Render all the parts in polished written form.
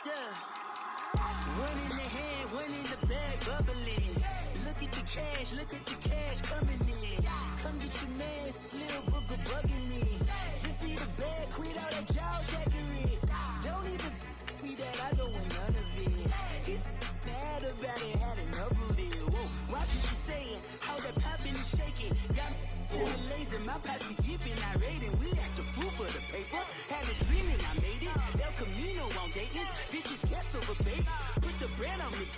Yeah. One in the hand, one in the bag, bubbling. Look at the cash coming in. Come get your man, Slim Booker bugging me. Just need a bag, quit all that jaw jackery. Don't even me that I don't want none of it. He's mad about it, had enough of it. Whoa, watch what you saying, how that poppin' and shaking. Got me lazy, my posse dipping, I raiding. We act a fool for the paper. Had a dream and I made it. El Camino on Dayton's, bitches guess over baby. Put the bread on me.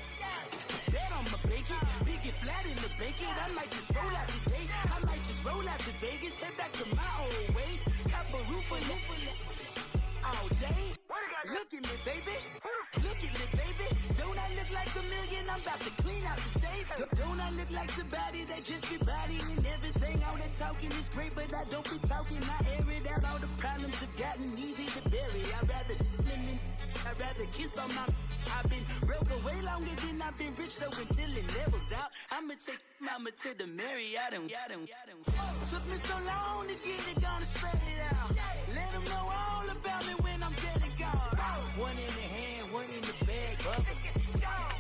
Bet on my bacon, big and flat in the bacon. I might just roll out today. I might just roll out to Vegas, head back to my old ways. Cop a roof for all day. Look at me, baby. Look at me, baby. Don't I look like a million? I'm about to clean out the safe. Don't I look like somebody that just be bodying everything? All that talking is great, but I don't be talking. I air it out. All the problems have gotten easy to bury. I'd rather kiss on my. I've been broke way longer than I've been rich, so until it levels out, I'ma take mama to the Marriott and took me so long to get it, gonna spread it out. Let them know all about me when I'm dead and gone. One in the hand, one in the bag, bubbling.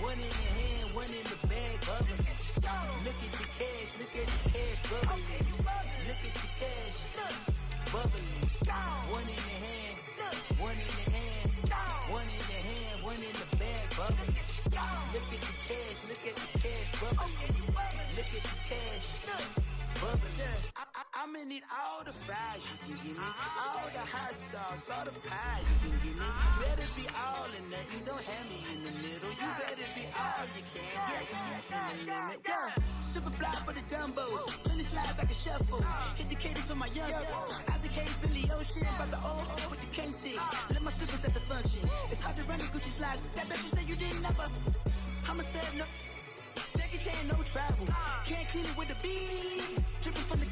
One in the hand, one in the bag, bubbling. Look at the cash, bubbling. Look at the cash, bubbling. One in the hand, one in the hand, one in the hand, one in the bag, bubbling. Look at the cash, bubbling. Look at the cash, bubbling. I'ma need all the fries you can give me, all the hot sauce, all the pie you can give me. Better be all or nothing, don't have me in the middle. You better be all you can, yeah. Super fly for the Dumbos, plenty slides like a shuffle. Hit the cadence on my young Isaac Hayes, Billy Ocean, about the old with the cane stick. Let my slippers at the function. It's hard to run the Gucci slides. That you say you didn't never. I'm a step no. Jackie Chan, no travel. Can't clean it with the beat. Dripping from the.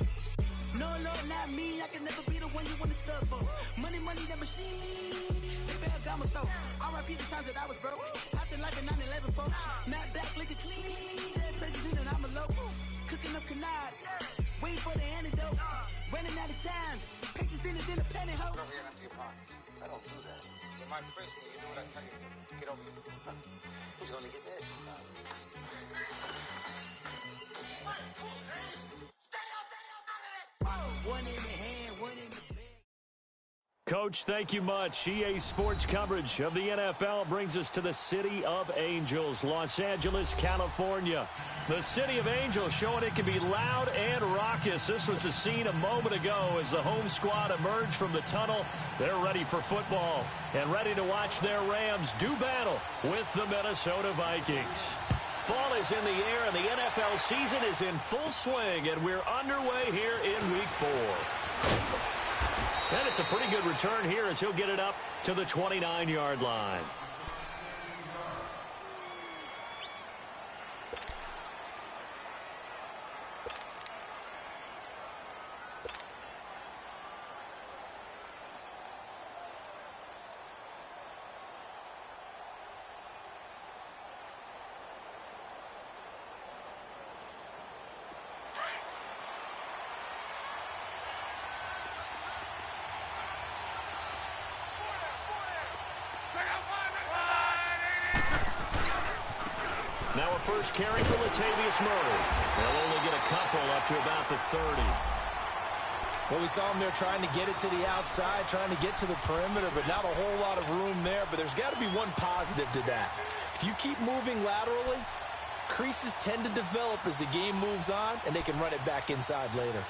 No, Lord, not me. I can never be the one you want to stuff for. Money, that machine. They fell down my stove. R.I.P. the times that I was broke. After life in 9/11, folks. Matte back, liquor clean. Dead places in and I'm a local. Cooking up canard. Waiting for the antidote. Running out of time. Patience thinner than a penny hoe. Over here, empty your pockets. I don't do that. You're my prisoner. You do what I tell you. Get over here. Who's gonna get this? One in the hand, one in the bag. Coach, thank you much. EA Sports coverage of the NFL brings us to the City of Angels, Los Angeles, California. The City of Angels showing it can be loud and raucous. This was the scene a moment ago as the home squad emerged from the tunnel. They're ready for football and ready to watch their Rams do battle with the Minnesota Vikings. Fall is in the air, and the NFL season is in full swing, and we're underway here in Week 4. And it's a pretty good return here as he'll get it up to the 29-yard line. Now a first carry for Latavius Murray. They'll only get a couple up to about the 30. Well, we saw him there trying to get it to the outside, trying to get to the perimeter, but not a whole lot of room there. But there's got to be one positive to that. If you keep moving laterally, creases tend to develop as the game moves on, and they can run it back inside later.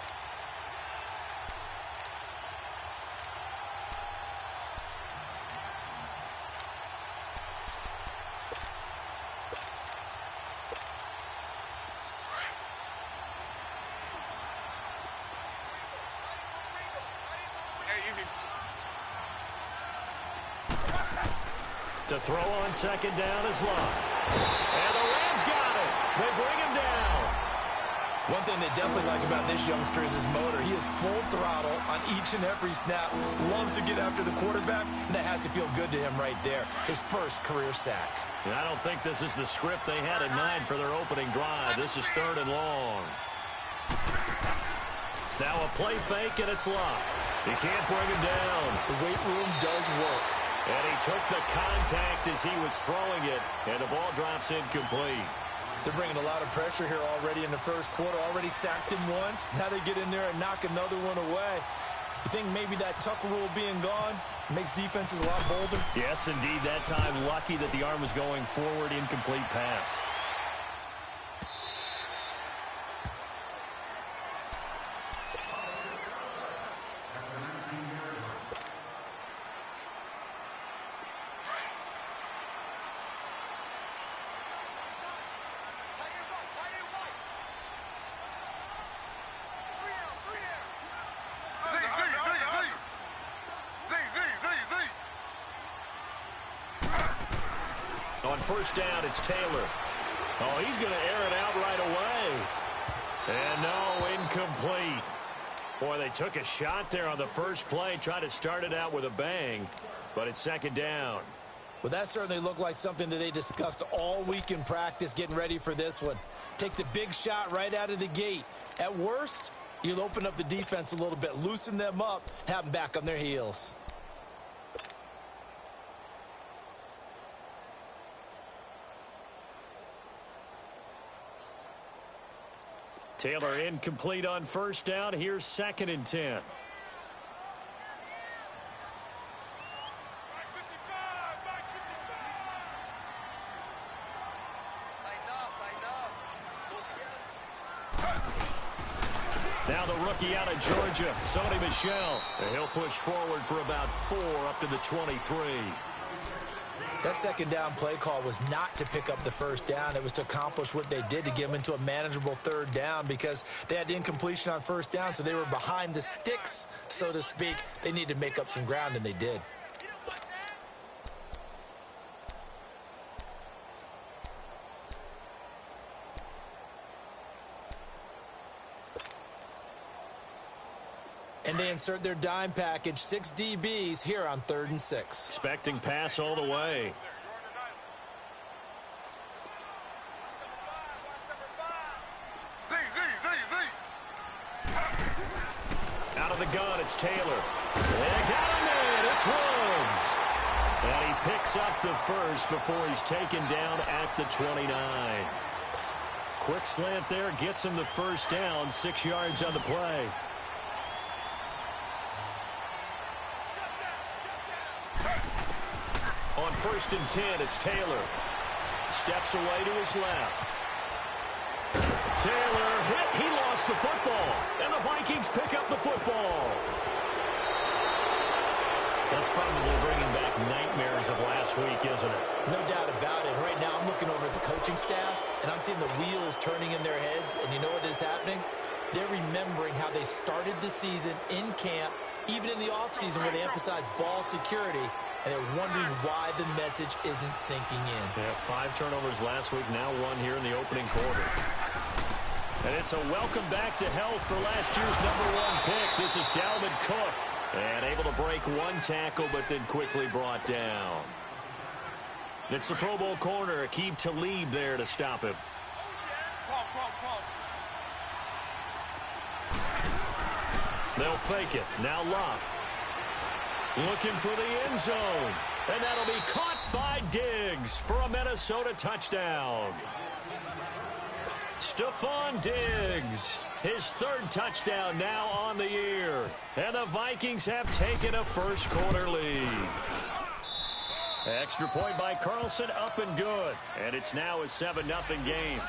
To throw on second down is Love. And the Rams got it. They bring him down. One thing they definitely like about this youngster is his motor. He is full throttle on each and every snap. Loves to get after the quarterback, and that has to feel good to him right there. His first career sack. And I don't think this is the script they had in mind for their opening drive. This is 3rd and long. Now a play fake, and it's Love. He can't bring him down. The weight room does work. And he took the contact as he was throwing it, and the ball drops incomplete. They're bringing a lot of pressure here already in the first quarter. Already sacked him once. Now they get in there and knock another one away. You think maybe that Tucker rule being gone makes defenses a lot bolder? Yes, indeed. That time, lucky that the arm was going forward. Incomplete pass. On first down, it's Taylor. Oh, he's going to air it out right away. And no, incomplete. Boy, they took a shot there on the first play, tried to start it out with a bang, but it's second down. Well, that certainly looked like something that they discussed all week in practice getting ready for this one. Take the big shot right out of the gate. At worst, you'll open up the defense a little bit, loosen them up, have them back on their heels. Taylor incomplete on first down. Here's second and 10. Now the rookie out of Georgia, Sony Michel. And he'll push forward for about 4 up to the 23. That second down play call was not to pick up the first down. It was to accomplish what they did, to get them into a manageable third down, because they had incompletion on first down, so they were behind the sticks, so to speak. They needed to make up some ground, and they did. And they insert their dime package, 6 DBs here on 3rd and 6. Expecting pass all the way. Out of the gun, it's Taylor. They got him in. It's Woods. And he picks up the first before he's taken down at the 29. Quick slant there, gets him the first down, 6 yards on the play. On 1st and 10, it's Taylor. Steps away to his left. Taylor hit. He lost the football. And the Vikings pick up the football. That's probably bringing back nightmares of last week, isn't it? No doubt about it. Right now I'm looking over at the coaching staff, and I'm seeing the wheels turning in their heads. And you know what is happening? They're remembering how they started the season in camp, even in the offseason where they emphasized ball security. And they're wondering why the message isn't sinking in. Yeah, 5 turnovers last week, now 1 here in the opening quarter. And it's a welcome back to health for last year's #1 pick. This is Dalvin Cook. And able to break 1 tackle, but then quickly brought down. It's the Pro Bowl corner, Aqib Talib there to stop him. They'll fake it. Now Locke. Looking for the end zone. And that'll be caught by Diggs for a Minnesota touchdown. Stephon Diggs, his 3rd touchdown now on the year. And the Vikings have taken a first quarter lead. Extra point by Carlson, up and good. And it's now a 7-0 game.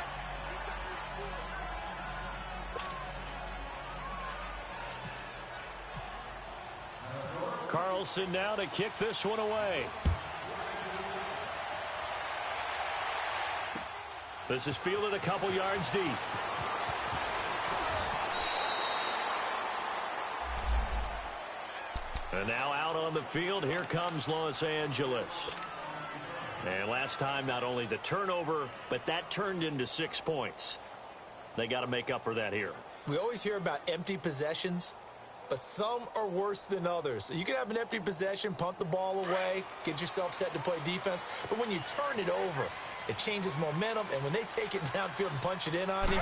Carlson now to kick this one away. This is fielded a couple yards deep. And now out on the field, here comes Los Angeles. And last time, not only the turnover, but that turned into 6 points. They got to make up for that here. We always hear about empty possessions, but some are worse than others. You can have an empty possession, punt the ball away, get yourself set to play defense, but when you turn it over, It changes momentum, and when they take it downfield and punch it in on you,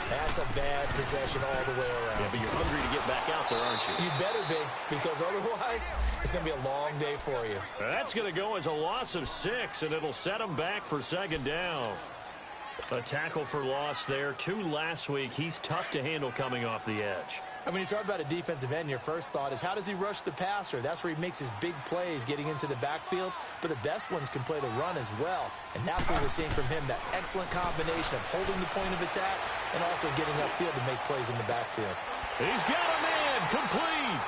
that's a bad possession all the way around. Yeah, but you're hungry to get back out there, aren't you? You better be, because otherwise, it's going to be a long day for you. That's going to go as a loss of 6, and it'll set them back for second down. A tackle for loss there. 2 last week. He's tough to handle coming off the edge. And when you talk about a defensive end, your first thought is, how does he rush the passer? That's where he makes his big plays getting into the backfield. But the best ones can play the run as well. And that's what we're seeing from him, that excellent combination of holding the point of attack and also getting upfield to make plays in the backfield. He's got a man. Complete.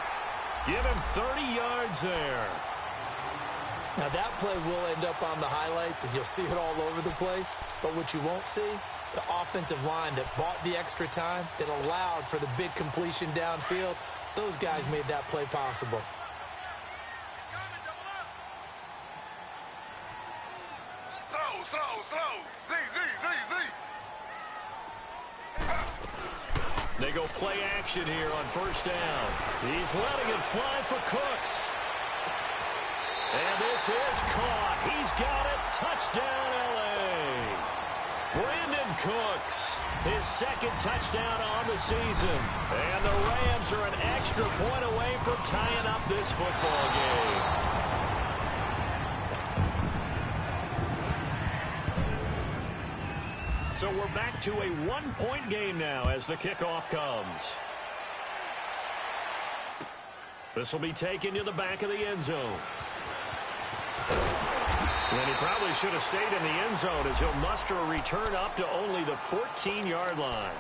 Give him 30 yards there. Now, that play will end up on the highlights, and you'll see it all over the place. But what you won't see, the offensive line that bought the extra time, that allowed for the big completion downfield, those guys made that play possible. They go play action here on first down. He's letting it fly for Cooks. And this is caught. He's got it. Touchdown, L.A. Brandon Cooks, his second touchdown on the season. And the Rams are an extra point away from tying up this football game. So we're back to a one-point game now as the kickoff comes. This will be taken to the back of the end zone. And he probably should have stayed in the end zone as he'll muster a return up to only the 14-yard line.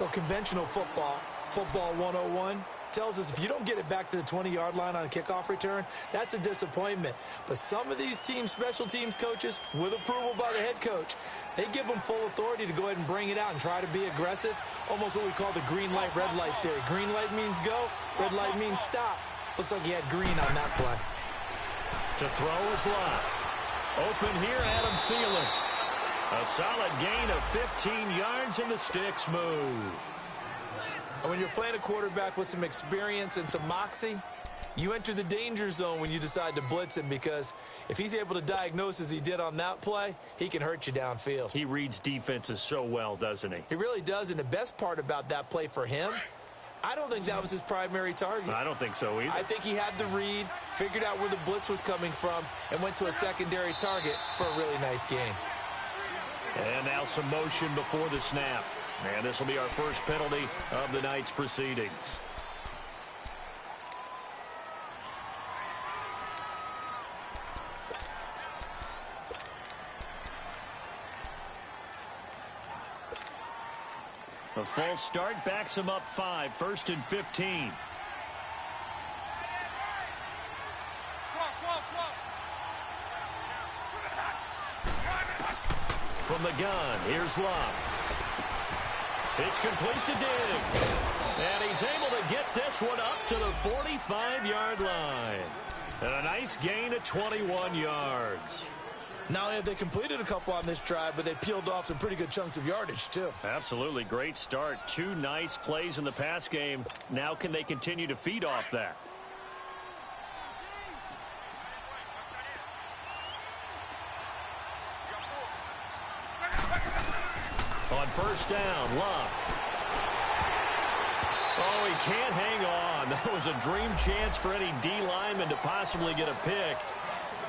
Well, conventional football 101, tells us if you don't get it back to the 20-yard line on a kickoff return, that's a disappointment. But some of these teams, special teams coaches, with approval by the head coach, they give them full authority to go ahead and bring it out and try to be aggressive, almost what we call the green light, red light theory. Green light means go, red light means stop. Looks like he had green on that play. To throw is Lott. Open here, Adam Thielen. A solid gain of 15 yards, and the sticks move. And when you're playing a quarterback with some experience and some moxie, you enter the danger zone when you decide to blitz him, because if he's able to diagnose as he did on that play, he can hurt you downfield. He reads defenses so well, doesn't he? He really does, and the best part about that play for him, I don't think that was his primary target. I don't think so either. I think he had the read, figured out where the blitz was coming from, and went to a secondary target for a really nice gain. And now some motion before the snap. And this will be our first penalty of the night's proceedings. A false start backs him up 5, 1st and 15. From the gun, here's Lott. It's complete to Diggs. And he's able to get this one up to the 45-yard line. And a nice gain of 21 yards. Not only have they completed a couple on this drive, but they peeled off some pretty good chunks of yardage, too. Absolutely great start. 2 nice plays in the pass game. Now can they continue to feed off that? On first down, Lott. Oh, he can't hang on. That was a dream chance for any D lineman to possibly get a pick.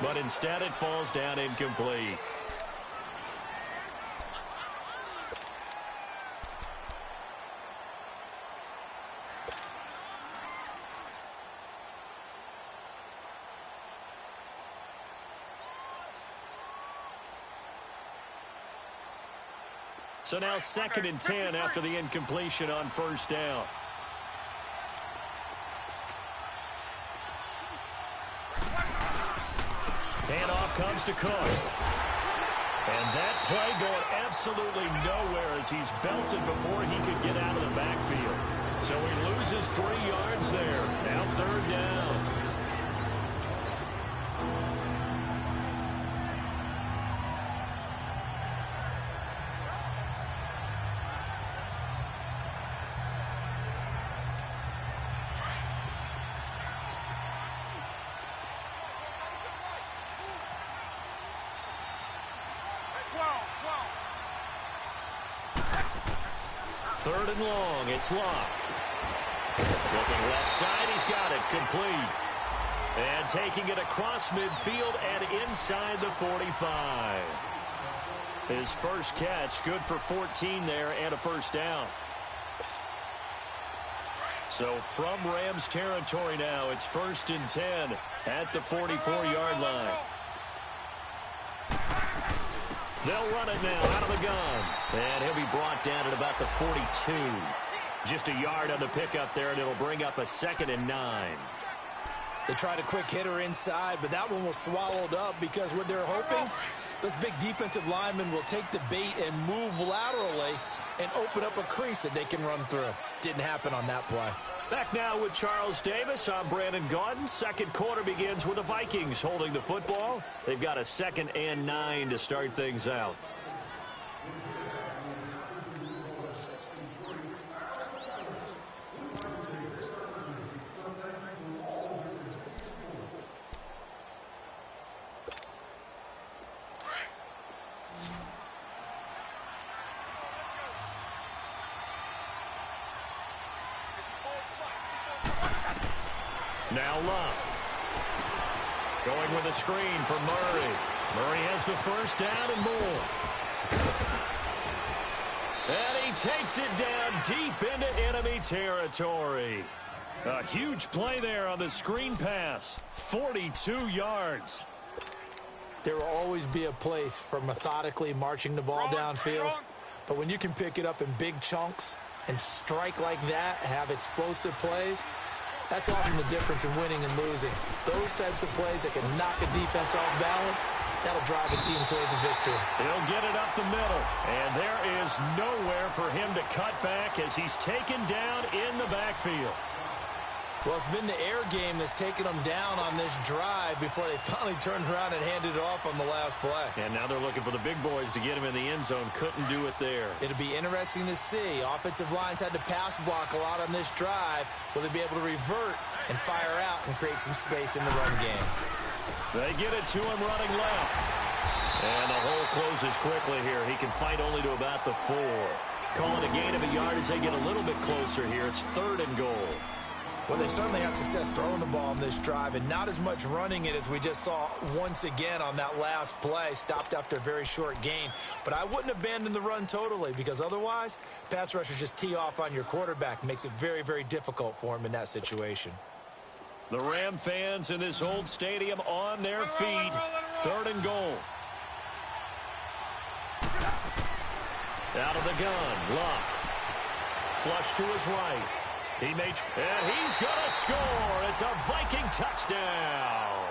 But instead it falls down incomplete. So now 2nd and 10 after the incompletion on first down. Handoff comes to Cook. And that play going absolutely nowhere as he's belted before he could get out of the backfield. So he loses 3 yards there. Now 3rd down. Third and long, it's Luck. Looking left side, he's got it, complete. And taking it across midfield and inside the 45. His first catch, good for 14 there and a first down. So from Rams territory now, it's 1st and 10 at the 44-yard line. They'll run it now out of the gun. And he'll be brought down at about the 42. Just a yard on the pickup there, and it'll bring up a 2nd and 9. They tried a quick hitter inside, but that one was swallowed up because what they're hoping, those big defensive linemen will take the bait and move laterally and open up a crease that they can run through. Didn't happen on that play. Back now with Charles Davis. I'm Brandon Gaudin. Second quarter begins with the Vikings holding the football. They've got a 2nd and 9 to start things out. Now Luck. Going with a screen for Murray. Murray has the first down and more. And he takes it down deep into enemy territory. A huge play there on the screen pass. 42 yards. There will always be a place for methodically marching the ball downfield. But when you can pick it up in big chunks and strike like that, have explosive plays, that's often the difference in winning and losing. Those types of plays that can knock a defense off balance, that'll drive a team towards a victory. He'll get it up the middle, and there is nowhere for him to cut back as he's taken down in the backfield. Well, it's been the air game that's taken them down on this drive before they finally turned around and handed it off on the last play. And now they're looking for the big boys to get him in the end zone. Couldn't do it there. It'll be interesting to see. Offensive lines had to pass block a lot on this drive. Will they be able to revert and fire out and create some space in the run game? They get it to him running left. And the hole closes quickly here. He can fight only to about the 4. Calling a gain of a yard as they get a little bit closer here. It's 3rd and goal. Well, they certainly had success throwing the ball on this drive and not as much running it as we just saw once again on that last play. Stopped after a very short gain. But I wouldn't abandon the run totally because otherwise, pass rushers just tee off on your quarterback. Makes it very, very difficult for him in that situation. The Ram fans in this old stadium on their feet. 3rd and goal. Out of the gun, Luck. Flush to his right. And he's going to score. It's a Viking touchdown.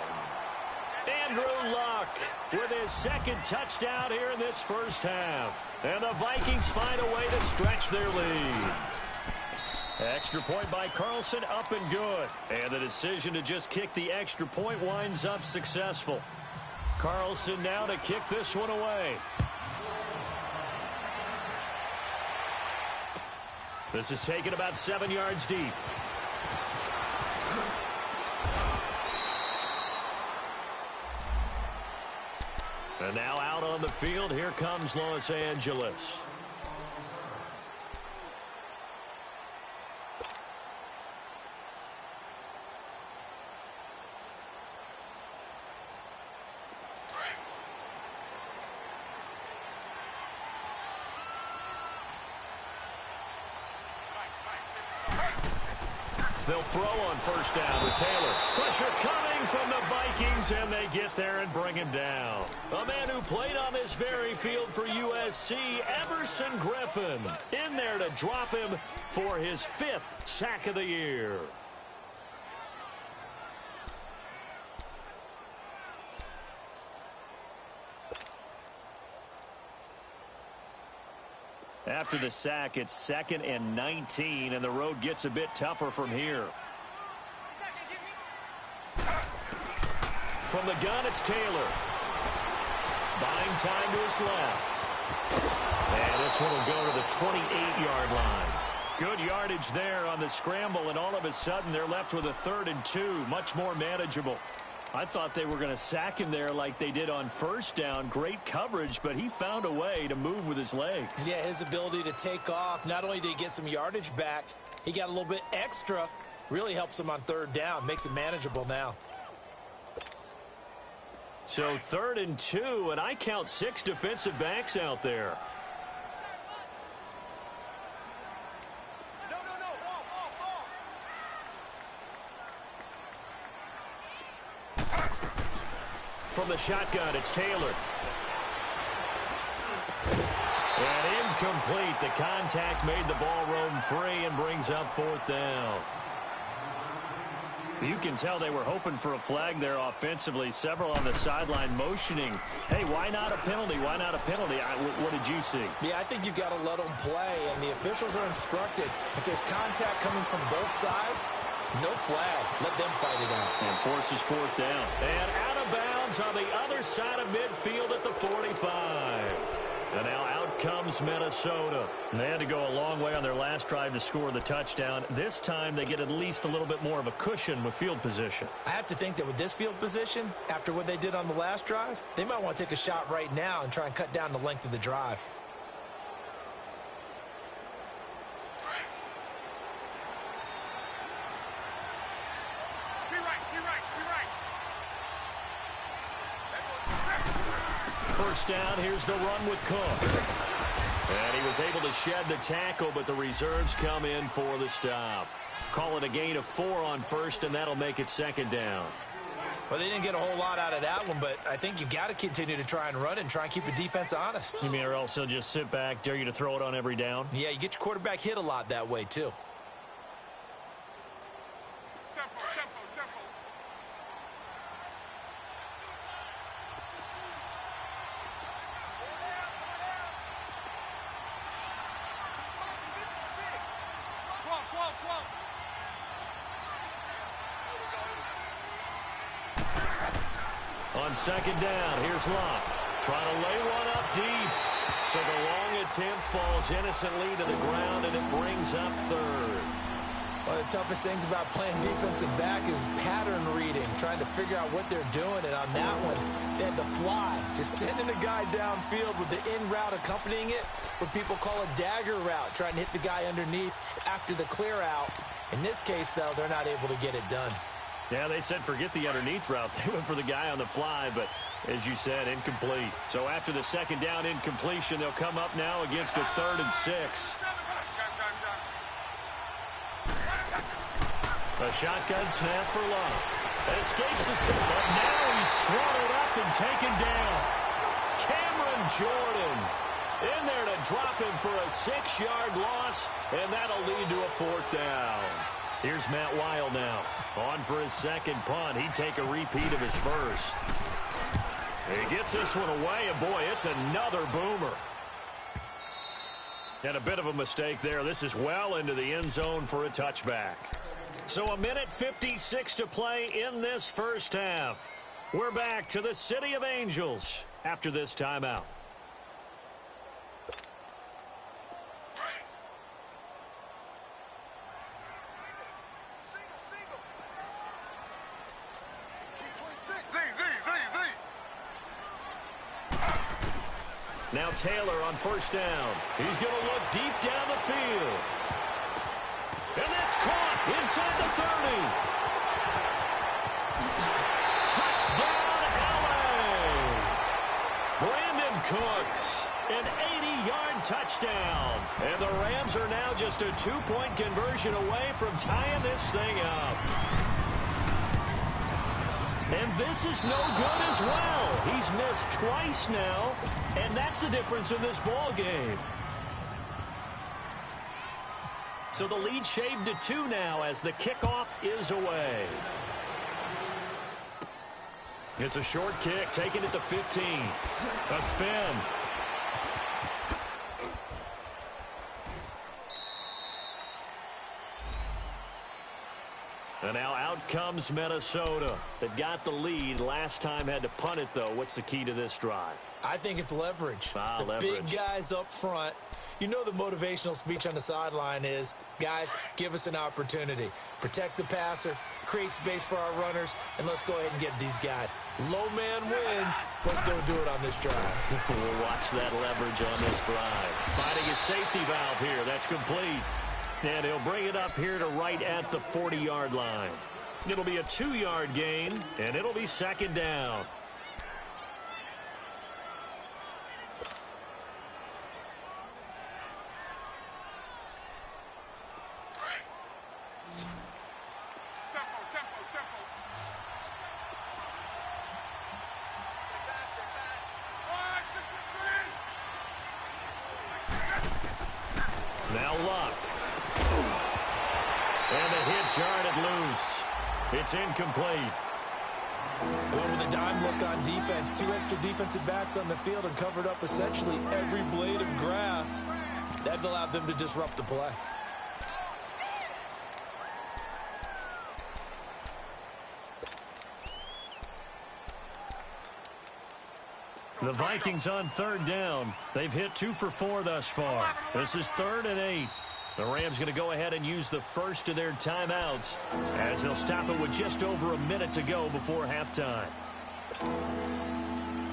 Andrew Luck with his 2nd touchdown here in this first half. And the Vikings find a way to stretch their lead. Extra point by Carlson, up and good. And the decision to just kick the extra point winds up successful. Carlson now to kick this one away. This is taken about 7 yards deep. And now out on the field, here comes Los Angeles. They'll throw on first down with Taylor. Pressure coming from the Vikings, and they get there and bring him down. A man who played on this very field for USC, Everson Griffin, in there to drop him for his 5th sack of the year. After the sack, it's 2nd and 19, and the road gets a bit tougher from here. From the gun, it's Taylor. Buying time to his left. And this one will go to the 28-yard line. Good yardage there on the scramble, and all of a sudden they're left with a 3rd and 2, much more manageable. I thought they were going to sack him there like they did on first down. Great coverage, but he found a way to move with his legs. Yeah, his ability to take off, not only did he get some yardage back, he got a little bit extra. Really helps him on third down, makes it manageable now. So 3rd and 2, and I count 6 defensive backs out there. From the shotgun, it's Taylor. And incomplete. The contact made the ball roam free and brings up 4th down. You can tell they were hoping for a flag there offensively. Several on the sideline motioning. Hey, why not a penalty? Why not a penalty? What did you see? Yeah, I think you've got to let them play, and the officials are instructed. If there's contact coming from both sides, no flag. Let them fight it out. And forces 4th down. And out of bounds on the other side of midfield at the 45. And now out comes Minnesota. And they had to go a long way on their last drive to score the touchdown. This time they get at least a little bit more of a cushion with field position. I have to think that with this field position, after what they did on the last drive, they might want to take a shot right now and try and cut down the length of the drive. First down, here's the run with Cook. And he was able to shed the tackle, but the reserves come in for the stop. Call it a gain of 4 on first, and that'll make it 2nd down. Well, they didn't get a whole lot out of that one, but I think you've got to continue to try and run and try and keep the defense honest. You mean or else he'll just sit back, dare you to throw it on every down? Yeah, you get your quarterback hit a lot that way, too. On 2nd down, here's Locke. Trying to lay one up deep. So the long attempt falls innocently to the ground, and it brings up 3rd. One of the toughest things about playing defensive back is pattern reading, trying to figure out what they're doing. And on that one, they had the fly, just sending a guy downfield with the in route accompanying it, what people call a dagger route, trying to hit the guy underneath after the clear out. In this case, though, they're not able to get it done. Yeah, they said forget the underneath route. They went for the guy on the fly, but as you said, incomplete. So after the 2nd down incompletion, they'll come up now against a 3rd and 6. A shotgun snap for Love. Escapes the set, but now he's swallowed up and taken down. Cameron Jordan in there to drop him for a 6-yard loss, and that'll lead to a 4th down. Here's Matt Weil now. On for his 2nd punt. He'd take a repeat of his first. He gets this one away, and boy, it's another boomer. And a bit of a mistake there. This is well into the end zone for a touchback. So 1:56 to play in this first half. We're back to the City of Angels after this timeout. Now Taylor on first down. He's going to look deep down the field. And that's caught inside the 30. Touchdown, LA. Brandon Cooks, an 80-yard touchdown. And the Rams are now just a 2-point conversion away from tying this thing up. And this is no good as well. He's missed twice now, and that's the difference in this ball game. So the lead shaved to 2 now as the kickoff is away. It's a short kick, taking it to 15. A spin. And now out comes Minnesota. They've got the lead. Last time had to punt it, though. What's the key to this drive? I think it's leverage. Leverage. Big guys up front. You know the motivational speech on the sideline is, guys, give us an opportunity. Protect the passer, create space for our runners, and let's go ahead and get these guys. Low man wins. Let's go do it on this drive. We'll watch that leverage on this drive. Finding a safety valve here. That's complete. And he'll bring it up here to right at the 40-yard line. It'll be a 2-yard gain, and it'll be second down. Now Luck. And the hit jarred it loose. It's incomplete. Well, with a dime look on defense, 2 extra defensive backs on the field and covered up essentially every blade of grass. That allowed them to disrupt the play. The Vikings on third down. They've hit 2 for 4 thus far. This is 3rd and 8. The Rams going to go ahead and use the first of their timeouts as they'll stop it with just over a minute to go before halftime.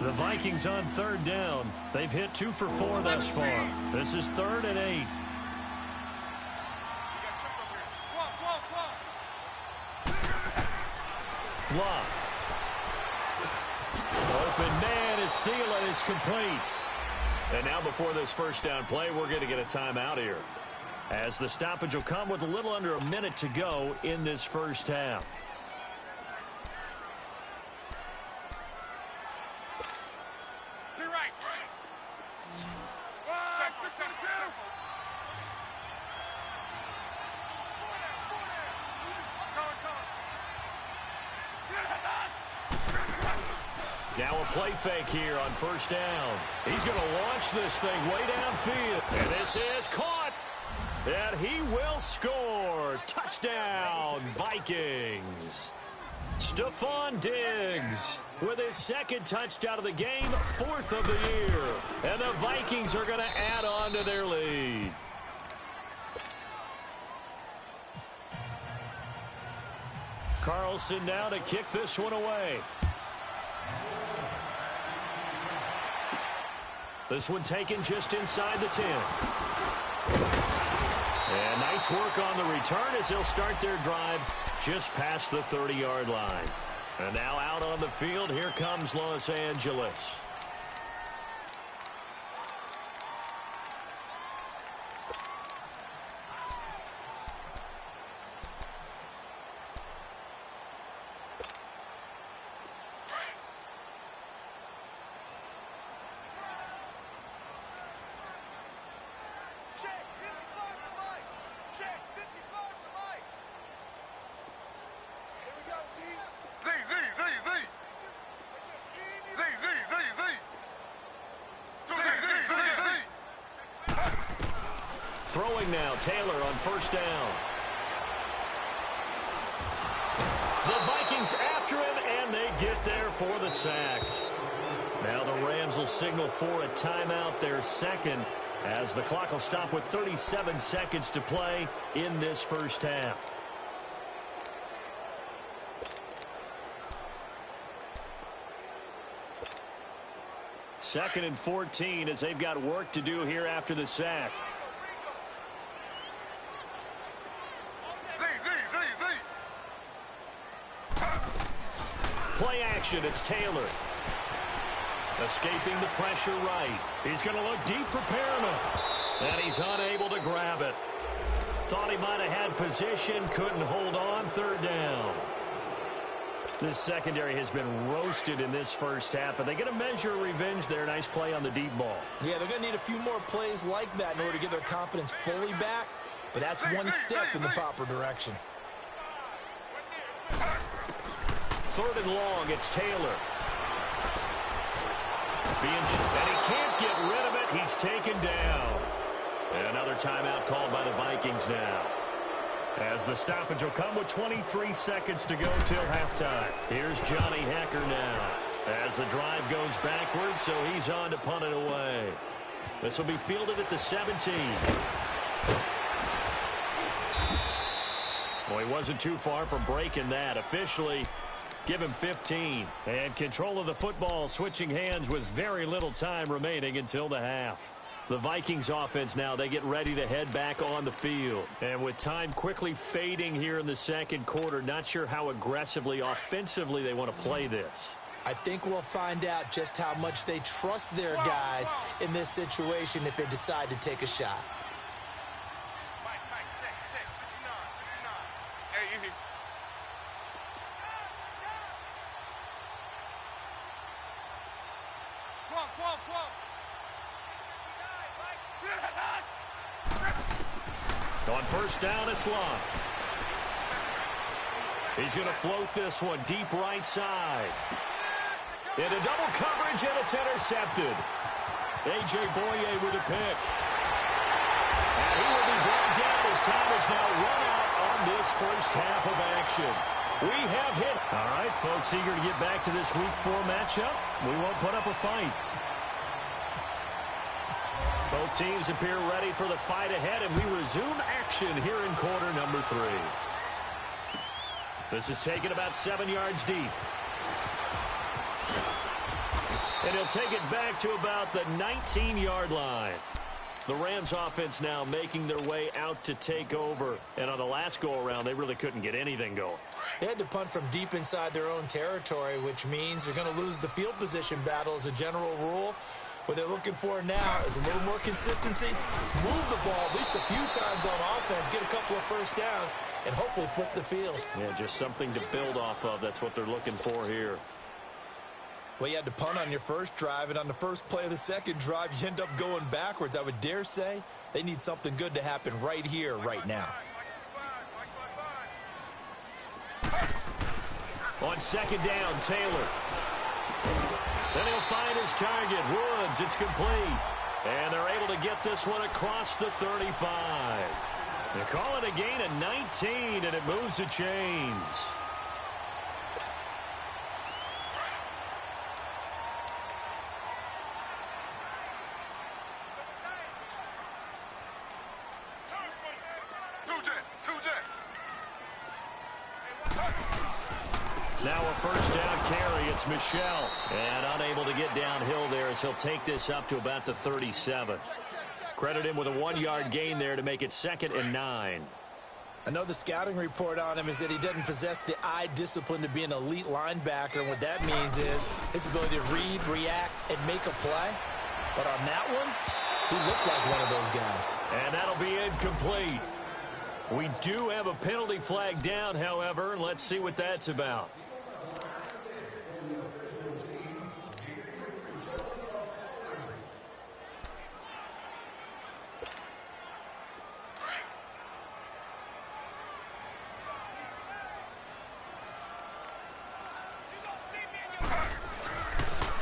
The Vikings on third down. They've hit 2 for 4 thus far. This is 3rd and 8. Luck. Open man is Thielen is complete. And now before this first down play, we're going to get a timeout here, as the stoppage will come with a little under a minute to go in this first half. Now a play fake here on first down. He's going to launch this thing way downfield. And this is caught. And he will score. Touchdown, Vikings. Stephon Diggs with his second touchdown of the game, 4th of the year. And the Vikings are going to add on to their lead. Carlson now to kick this one away. This one taken just inside the 10. And nice work on the return as they'll start their drive just past the 30-yard line. And now out on the field, here comes Los Angeles. Throwing now, Taylor on first down. The Vikings after him, and they get there for the sack. Now the Rams will signal for a timeout, their second, as the clock will stop with 37 seconds to play in this first half. Second and 14 as they've got work to do here after the sack. Play action, it's Taylor. Escaping the pressure right. He's going to look deep for Perriman. And he's unable to grab it. Thought he might have had position, couldn't hold on, third down. This secondary has been roasted in this first half, but they get a measure of revenge there. Nice play on the deep ball. Yeah, they're going to need a few more plays like that in order to get their confidence fully back, but that's one step in the proper direction. Third and long, it's Taylor. And he can't get rid of it. He's taken down. And another timeout called by the Vikings now, as the stoppage will come with 23 seconds to go till halftime. Here's Johnny Hekker now, as the drive goes backwards, so he's on to punt it away. This will be fielded at the 17. Well, he wasn't too far from breaking that. Officially, give him 15. And control of the football switching hands with very little time remaining until the half. The Vikings offense now, they get ready to head back on the field. And with time quickly fading here in the second quarter, not sure how aggressively, offensively they want to play this. I think we'll find out just how much they trust their guys in this situation if they decide to take a shot. On first down, it's Long. He's going to float this one deep right side. Into double coverage, and it's intercepted. A.J. Boye with a pick. And he will be brought down as time is now run out on this first half of action. We have hit. All right, folks, eager to get back to this Week 4 matchup. We won't put up a fight. Both teams appear ready for the fight ahead, and we resume action here in quarter number 3. This is taken about 7 yards deep. And he'll take it back to about the 19-yard line. The Rams offense now making their way out to take over. And on the last go-around, they really couldn't get anything going. They had to punt from deep inside their own territory, which means they're going to lose the field position battle as a general rule. What they're looking for now is a little more consistency, move the ball at least a few times on offense, get a couple of first downs, and hopefully flip the field. Yeah, just something to build off of. That's what they're looking for here. Well, you had to punt on your first drive, and on the first play of the second drive, you end up going backwards. I would dare say they need something good to happen right here, right now. On second down, Taylor. Then he'll find his target, Woods. It's complete. And they're able to get this one across the 35. They call it a gain of 19, and it moves the chains. Now a first down carry. It's Michel. And unable to get downhill there as he'll take this up to about the 37. Credit him with a 1-yard gain there to make it 2nd and 9. I know the scouting report on him is that he doesn't possess the eye discipline to be an elite linebacker. And what that means is his ability to read, react, and make a play. But on that one, he looked like one of those guys. And that'll be incomplete. We do have a penalty flag down, however, and let's see what that's about.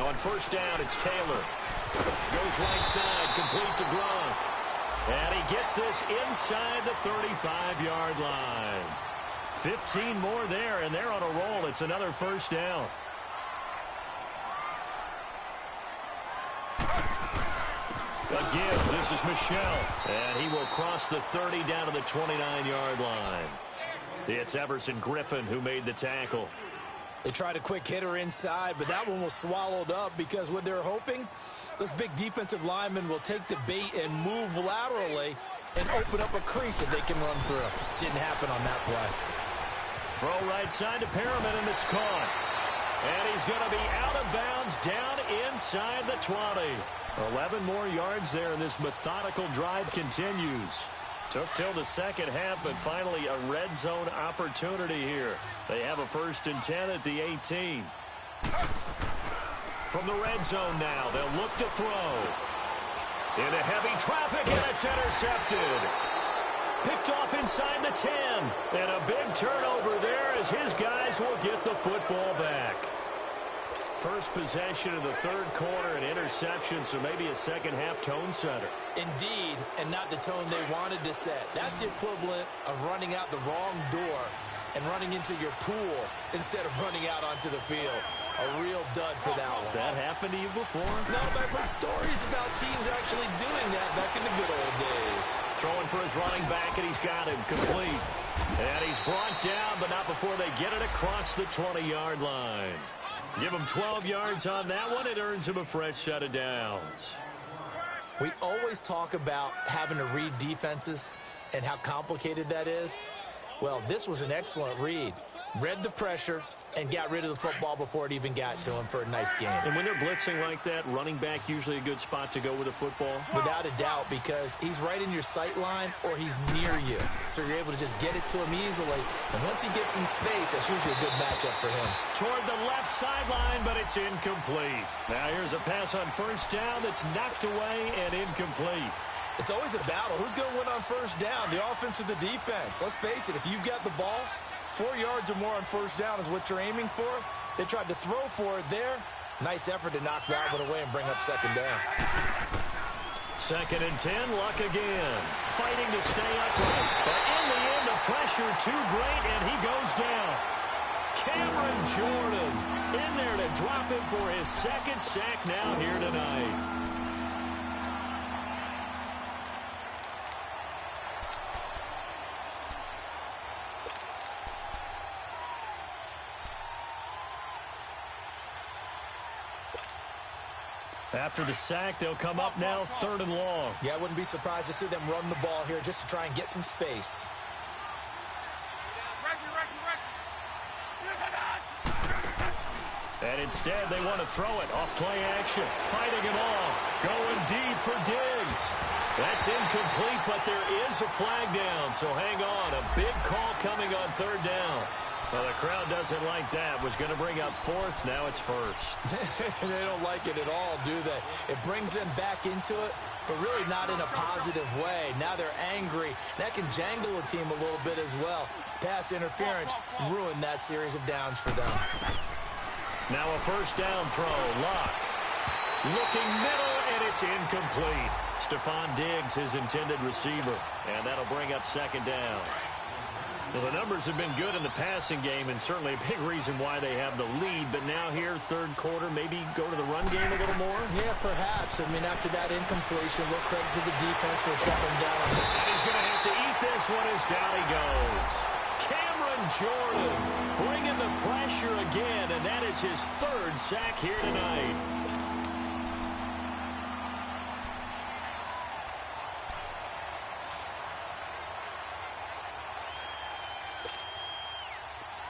On first down, it's Taylor. Goes right side, complete to Gronk. And he gets this inside the 35-yard line. 15 more there, and they're on a roll. It's another first down. Again, this is Michel. And he will cross the 30 down to the 29-yard line. It's Everson Griffin who made the tackle. They tried a quick hitter inside, but that one was swallowed up because what they're hoping, those big defensive linemen will take the bait and move laterally and open up a crease that they can run through. Didn't happen on that play. Throw right side to Perriman, and it's caught. And he's going to be out of bounds down inside the 20. 11 more yards there, and this methodical drive continues. Took till the second half, but finally a red zone opportunity here. They have a 1st and 10 at the 18. From the red zone now, they'll look to throw. Into heavy traffic, and it's intercepted. Picked off inside the 10. And a big turnover there as his guys will get the football back. First possession of the third quarter, an interception, so maybe a second-half tone setter. Indeed, and not the tone they wanted to set. That's the equivalent of running out the wrong door and running into your pool instead of running out onto the field. A real dud for that one. Has that happened to you before? No, but I've heard stories about teams actually doing that back in the good old days. Throwing for his running back, and he's got him complete. And he's brought down, but not before they get it across the 20-yard line. Give him 12 yards on that one. It earns him a fresh set of downs. We always talk about having to read defenses and how complicated that is. Well, this was an excellent read. Read the pressure and got rid of the football before it even got to him for a nice game. And when they're blitzing like that, running back usually a good spot to go with a football? Without a doubt, because he's right in your sight line or he's near you. So you're able to just get it to him easily. And once he gets in space, that's usually a good matchup for him. Toward the left sideline, but it's incomplete. Now here's a pass on first down that's knocked away and incomplete. It's always a battle. Who's going to win on first down, the offense or the defense? Let's face it, if you've got the ball, 4 yards or more on first down is what you're aiming for. They tried to throw for it there. Nice effort to knock that one away and bring up second down. 2nd and 10, Luck again. Fighting to stay upright. But in the end, the pressure too great, and he goes down. Cameron Jordan in there to drop it for his 2nd sack now here tonight. After the sack, they'll come up now 3rd and long. Yeah, I wouldn't be surprised to see them run the ball here just to try and get some space. And instead, they want to throw it off play action. Fighting him off. Going deep for Diggs. That's incomplete, but there is a flag down, so hang on. A big call coming on 3rd down. Well, the crowd doesn't like that. Was going to bring up 4th. Now it's 1st. They don't like it at all, do they? It brings them back into it, but really not in a positive way. Now they're angry. That can jangle a team a little bit as well. Pass interference ruined that series of downs for them. Now a first down throw. Luck. Looking middle, and it's incomplete. Stephon Diggs, his intended receiver. And that'll bring up 2nd down. Well, the numbers have been good in the passing game, and certainly a big reason why they have the lead. But now here, 3rd quarter, maybe go to the run game a little more? Yeah, perhaps. I mean, after that incompletion, a little credit to the defense for shutting him down. And he's going to have to eat this one as down he goes. Cameron Jordan bringing the pressure again, and that is his 3rd sack here tonight.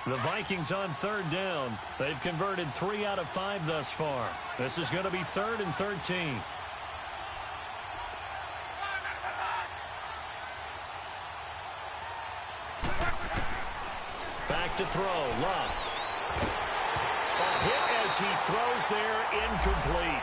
The Vikings on 3rd down. They've converted 3 out of 5 thus far. This is going to be 3rd and 13. Back to throw. Luck. A hit as he throws there, incomplete.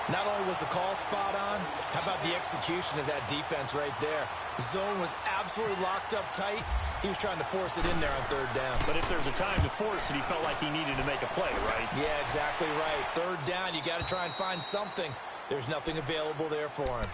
Not only was the call spot on, how about the execution of that defense right there? The zone was absolutely locked up tight. He was trying to force it in there on 3rd down. But if there's a time to force it, he felt like he needed to make a play, right? Yeah, exactly right. 3rd down, you got to try and find something. There's nothing available there for him.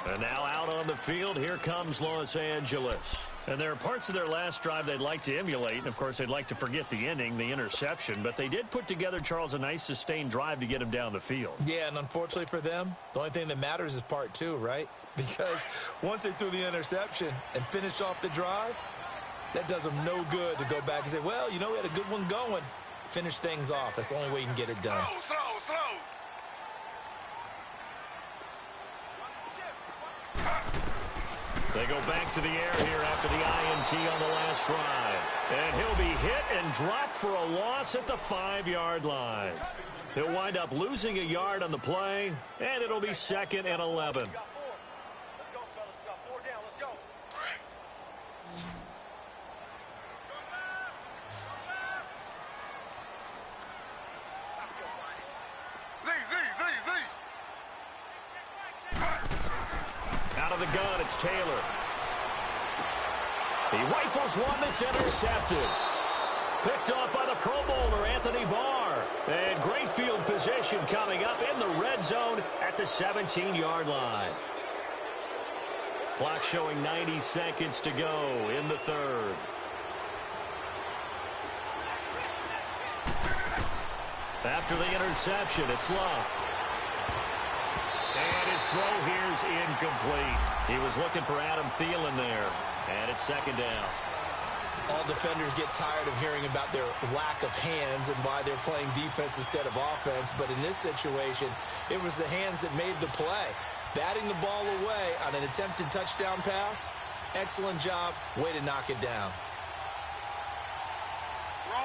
And now out on the field, here comes Los Angeles. And there are parts of their last drive they'd like to emulate. And, of course, they'd like to forget the ending, the interception. But they did put together, Charles, a nice sustained drive to get him down the field. Yeah, and unfortunately for them, the only thing that matters is part 2, right? Because once they threw the interception and finished off the drive, that does them no good to go back and say, well, you know, we had a good one going. Finish things off. That's the only way you can get it done. Slow. They go back to the air here after the INT on the last drive. And he'll be hit and dropped for a loss at the 5-yard line. He'll wind up losing a yard on the play, and it'll be 2nd and 11. Out of the gun, it's Taylor. He rifles one that's intercepted. Picked off by the Pro Bowler, Anthony Barr. And great field position coming up in the red zone at the 17-yard line. Clock showing 90 seconds to go in the 3rd. After the interception, it's Love. And his throw here's incomplete. He was looking for Adam Thielen there. And it's second down. All defenders get tired of hearing about their lack of hands and why they're playing defense instead of offense. But in this situation, it was the hands that made the play. Batting the ball away on an attempted touchdown pass. Excellent job. Way to knock it down.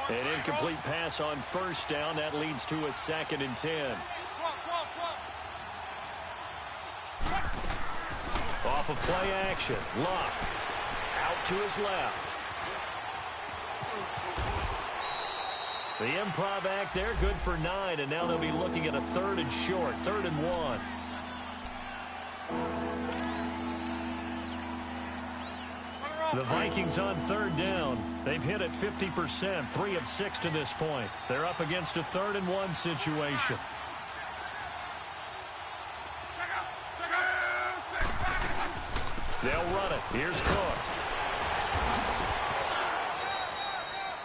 An incomplete pass on first down. That leads to a 2nd and 10. Off of play action. Luck. Out to his left. The improv act there, good for 9, and now they'll be looking at a 3rd and short, 3rd and 1. The Vikings on 3rd down. They've hit it 50%, 3 of 6 to this point. They're up against a 3rd and 1 situation. They'll run it. Here's Cook.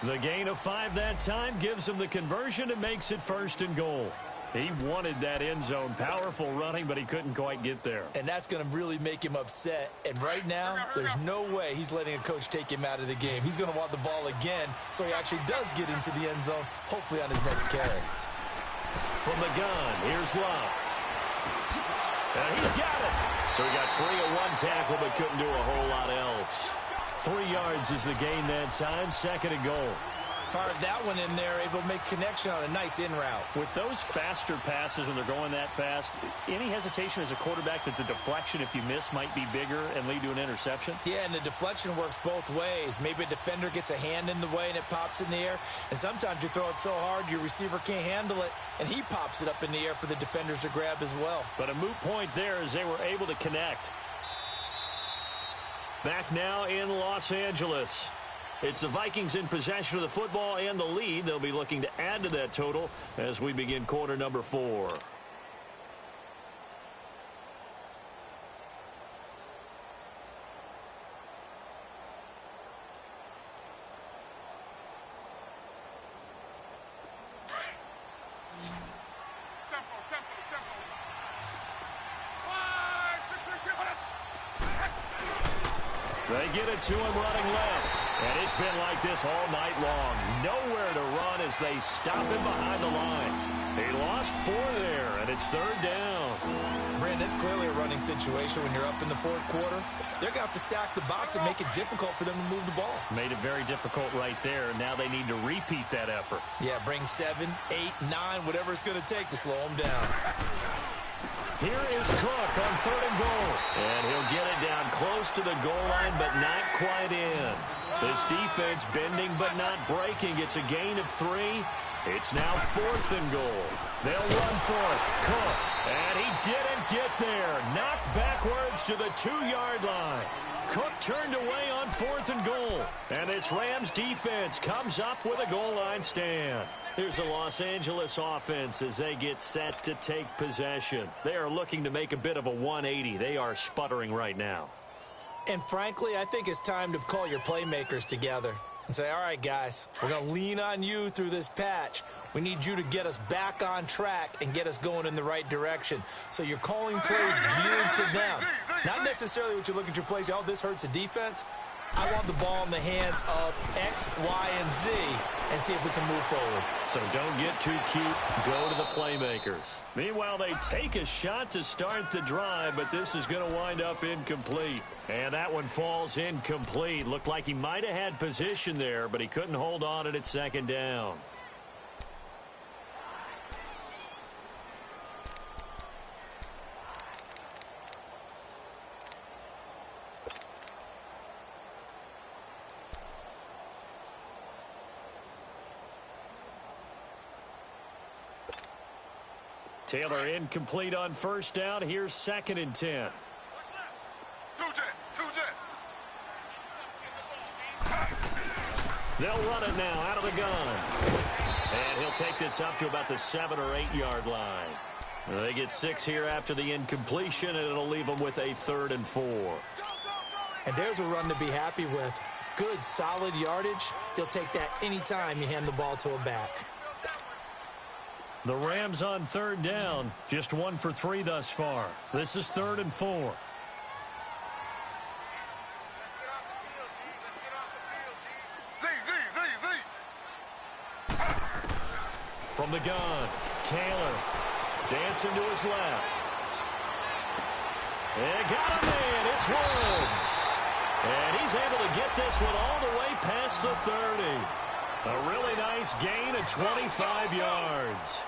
The gain of 5 that time gives him the conversion and makes it 1st and goal. He wanted that end zone. Powerful running, but he couldn't quite get there. And that's going to really make him upset. And right now, there's no way he's letting a coach take him out of the game. He's going to want the ball again, so he actually does get into the end zone, hopefully on his next carry. From the gun, here's Love. And he's got it. So he got free of 1 tackle, but couldn't do a whole lot else. 3 yards is the gain that time, 2nd and goal. Fires that one in there, able to make connection on a nice in route. With those faster passes and they're going that fast, any hesitation as a quarterback that the deflection, if you miss, might be bigger and lead to an interception? Yeah, and the deflection works both ways. Maybe a defender gets a hand in the way and it pops in the air. And sometimes you throw it so hard your receiver can't handle it, and he pops it up in the air for the defenders to grab as well. But a moot point there as they were able to connect. Back now in Los Angeles. It's the Vikings in possession of the football and the lead. They'll be looking to add to that total as we begin quarter number 4. They get it to him running left. And it's been like this all night long. Nowhere to run as they stop him behind the line. He lost 4 there, and it's 3rd down. Brandon, it's clearly a running situation when you're up in the 4th quarter. They're going to have to stack the box and make it difficult for them to move the ball. Made it very difficult right there. Now they need to repeat that effort. Yeah, bring 7, 8, 9, whatever it's going to take to slow them down. Here is Cook on 3rd and goal. And he'll get it down close to the goal line, but not quite in. This defense bending but not breaking. It's a gain of 3. It's now 4th and goal. They'll run for it. Cook. And he didn't get there. Knocked backwards to the 2-yard line. Cook turned away on 4th and goal. And this Rams defense comes up with a goal line stand. Here's the Los Angeles offense as they get set to take possession. They are looking to make a bit of a 180. They are sputtering right now. And frankly, I think it's time to call your playmakers together and say, all right, guys, we're going to lean on you through this patch. We need you to get us back on track and get us going in the right direction. So you're calling plays geared to them. Not necessarily what you look at your plays, oh, this hurts the defense. I want the ball in the hands of X, Y, and Z and see if we can move forward. So don't get too cute. Go to the playmakers. Meanwhile, they take a shot to start the drive, but this is going to wind up incomplete. And that one falls incomplete. Looked like he might have had position there, but he couldn't hold on at 2nd down. Taylor incomplete on 1st down. Here's 2nd and 10. They'll run it now out of the gun. And he'll take this up to about the 7 or 8 yard line. They get 6 here after the incompletion, and it'll leave them with a 3rd and 4. And there's a run to be happy with. Good, solid yardage. He'll take that anytime you hand the ball to a back. The Rams on third down, just 1 for 3 thus far. This is 3rd and 4. From the gun, Taylor dancing to his left. And got him in. It's Woods. And he's able to get this one all the way past the 30. A really nice gain of 25 yards.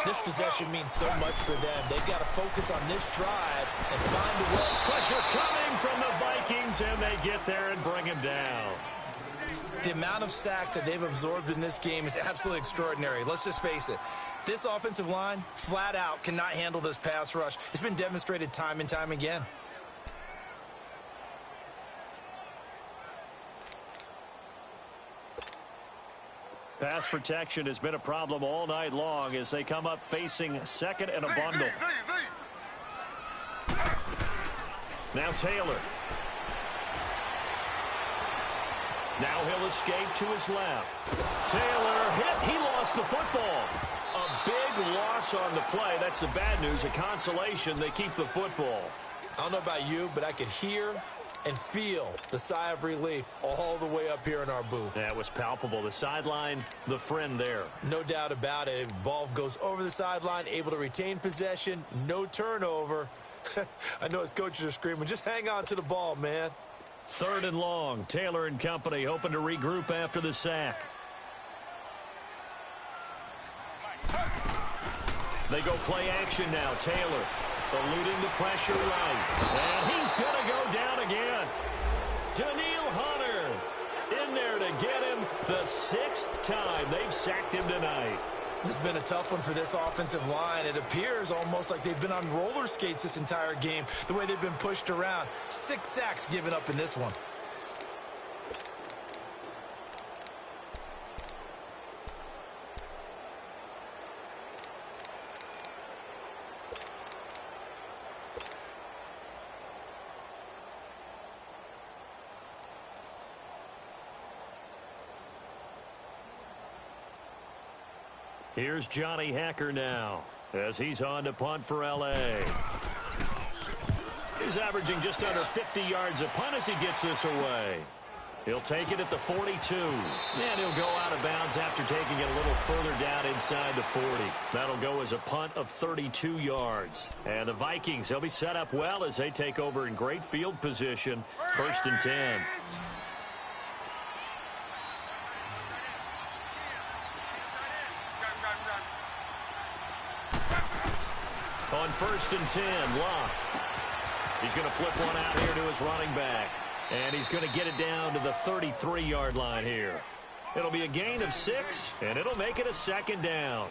This possession means so much for them. They've got to focus on this drive and find a way. Pressure coming from the Vikings, and they get there and bring him down. The amount of sacks that they've absorbed in this game is absolutely extraordinary. Let's just face it. This offensive line, flat out, cannot handle this pass rush. It's been demonstrated time and time again. Pass protection has been a problem all night long as they come up facing second and a bundle. Now Taylor. Now he'll escape to his left. Taylor hit. He lost the football. A big loss on the play. That's the bad news. A consolation, they keep the football. I don't know about you, but I could hear and feel the sigh of relief all the way up here in our booth. That was palpable. The sideline, the friend there. No doubt about it. Ball goes over the sideline, able to retain possession, no turnover. I know his coaches are screaming, just hang on to the ball, man. 3rd and long. Taylor and company hoping to regroup after the sack. They go play action now. Taylor eluding the pressure right. And he's going to go down again. Daniil Hunter in there to get him the 6th time they've sacked him tonight. This has been a tough one for this offensive line. It appears almost like they've been on roller skates this entire game, the way they've been pushed around. 6 sacks given up in this one. Here's Johnny Hacker now as he's on to punt for L.A. He's averaging just under 50 yards a punt as he gets this away. He'll take it at the 42. And he'll go out of bounds after taking it a little further down inside the 40. That'll go as a punt of 32 yards. And the Vikings, they'll be set up well as they take over in great field position. 1st and 10. On 1st and 10, Locke. He's going to flip one out here to his running back. And he's going to get it down to the 33-yard line here. It'll be a gain of 6, and it'll make it a 2nd down.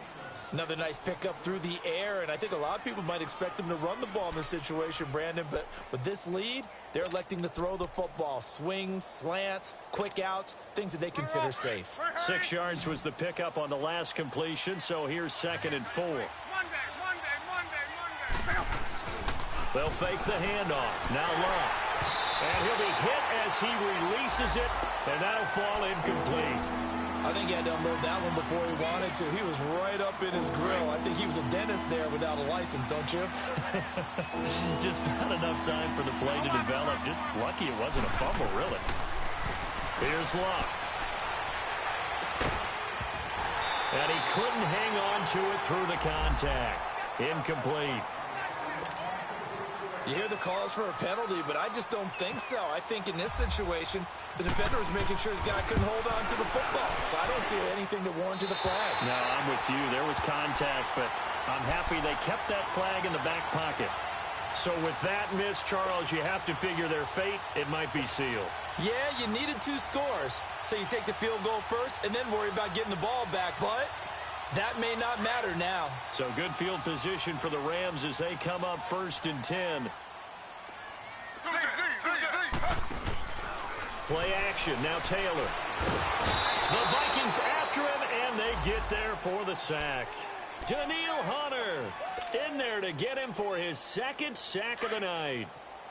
Another nice pickup through the air, and I think a lot of people might expect him to run the ball in this situation, Brandon, but with this lead, they're electing to throw the football. Swings, slants, quick outs, things that they consider safe. 6 yards was the pickup on the last completion, so here's 2nd and 4. They'll fake the handoff. Now Locke. And he'll be hit as he releases it, and that'll fall incomplete. I think he had to unload that one before he wanted to. He was right up in his grill. I think he was a dentist there without a license, don't you? Just not enough time for the play to develop. Just lucky it wasn't a fumble, really. Here's Locke. And he couldn't hang on to it through the contact. Incomplete. You hear the calls for a penalty, but I just don't think so. I think in this situation, the defender was making sure his guy couldn't hold on to the football. So I don't see anything to warrant the flag. No, I'm with you. There was contact, but I'm happy they kept that flag in the back pocket. So with that miss, Charles, you have to figure their fate. It might be sealed. Yeah, you needed 2 scores. So you take the field goal first and then worry about getting the ball back. But that may not matter now. So good field position for the Rams as they come up 1st and 10. Play action. Now Taylor. The Vikings after him, and they get there for the sack. Daniil Hunter in there to get him for his 2nd sack of the night.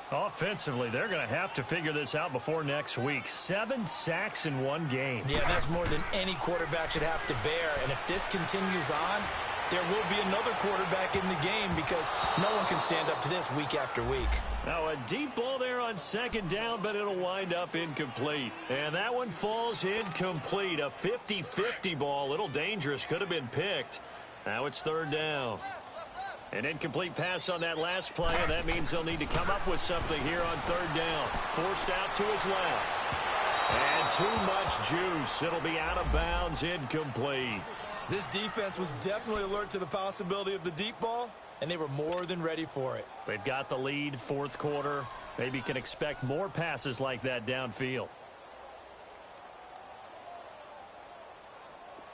Offensively, they're going to have to figure this out before next week. 7 sacks in one game. Yeah, that's more than any quarterback should have to bear. And if this continues on, there will be another quarterback in the game because no one can stand up to this week after week. Now a deep ball there on second down, but it'll wind up incomplete. And that one falls incomplete. A 50-50 ball, a little dangerous, could have been picked. Now it's third down. An incomplete pass on that last play, and that means they'll need to come up with something here on third down. Forced out to his left. And too much juice. It'll be out of bounds, incomplete. This defense was definitely alert to the possibility of the deep ball, and they were more than ready for it. They've got the lead, fourth quarter. Maybe can expect more passes like that downfield.